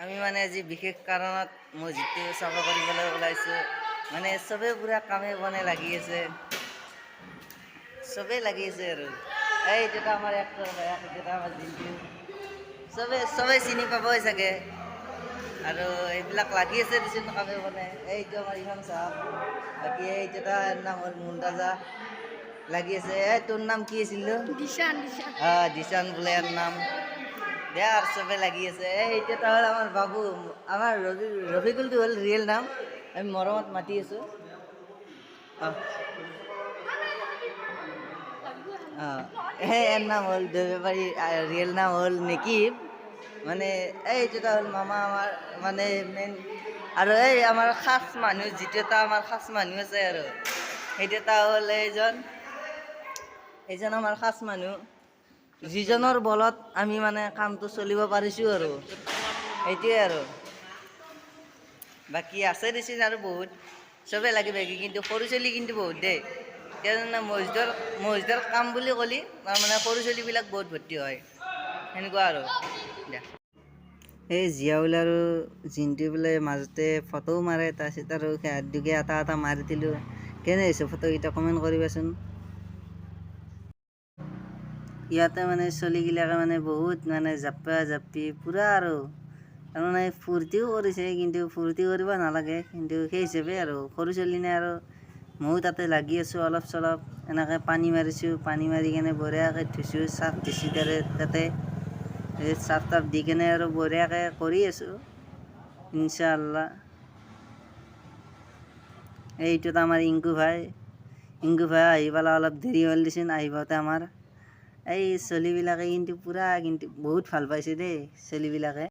আমি মানে আজি বিশেষ কাৰণত মছজিদটো চাফা কৰিবলৈ ওলাইছোঁ। মানে চবেই পূৰা কামে বনে লাগি আছে, চবেই লাগি আছে আৰু এই যেটা আমাৰ এক্টৰ যেটা আমাৰ জিন্তু চবেই চিনি পাবই চাগে। আৰু এইবিলাক লাগি আছে দেচোন কামে বনে। এইটো আমাৰ ইমাম চাহাব, বাকী এই যেটা নাম হ'ল মুন্তাজা লাগি আছে। তোৰ নাম কি আছিল? দিশান বোলে ইয়াৰ নাম। দে আর সবে লাগি আছে। এইটা তাহলে আমার বাবু, আমার রফিকুলটো হল রিয়েল নাম, আমি মরমত মাতি আছো। এর নাম হল দেবেবাড়ি, রিয়েল নাম হল নেকিব। মানে এইটা হল মামা আমার, মানে মেইন। আর এই আমার খাস মানুষ, যেটা আমার খাস মানুষ আছে আর সেইটা হল এইজন আমার খাস মানুষ, যিজনৰ বলত আমি মানে কামটো চলিব পাৰিছোঁ আৰু এইটোৱে আৰু। বাকী আছে দেচোন আৰু বহুত, চবেই লাগি ভাগি, কিন্তু সৰু চলি কিন্তু বহুত দেই। এতিয়া মছজিদৰ কাম বুলি ক'লি তাৰমানে সৰু চলিবিলাক বহুত ভৰ্তি হয়, সেনেকুৱা আৰু। এই জিয়াউল আৰু জিন্তু বোলে মাজতে ফটোও মাৰে, তাৰপিছত আৰু সিহঁত দুগে এটা মাৰি দিলোঁ। কেনে হৈছে ফটোকেইটা কমেণ্ট কৰিবাচোন। ইয়াতে মানে চলিগিলাকে মানে বহুত মানে জাপ্পা জাপ্পি পূৰা আৰু তাৰমানে ফূৰ্তিও কৰিছে, কিন্তু ফূৰ্তি কৰিব নালাগে, কিন্তু সেই হিচাপে আৰু সৰু চলিনে আৰু ময়ো তাতে লাগি আছোঁ অলপ চলপ। এনেকৈ পানী মাৰিছোঁ, পানী মাৰি কেনে বঢ়িয়াকৈ ধুইছোঁ, চাফ দিছোঁ তাতে চাফ তাফ দি কেনে আৰু বঢ়িয়াকৈ কৰি আছোঁ ইনশাআল্লাহ। এইটোত আমাৰ ইংকু ভাই আহি পেলাই অলপ দেৰি হ'ল দেচোন আহি পাওঁতে আমাৰ। এই চলিবিলাকে কিন্তু পূৰা কিন্তু বহুত ভাল পাইছে দেই চলিবিলাকে।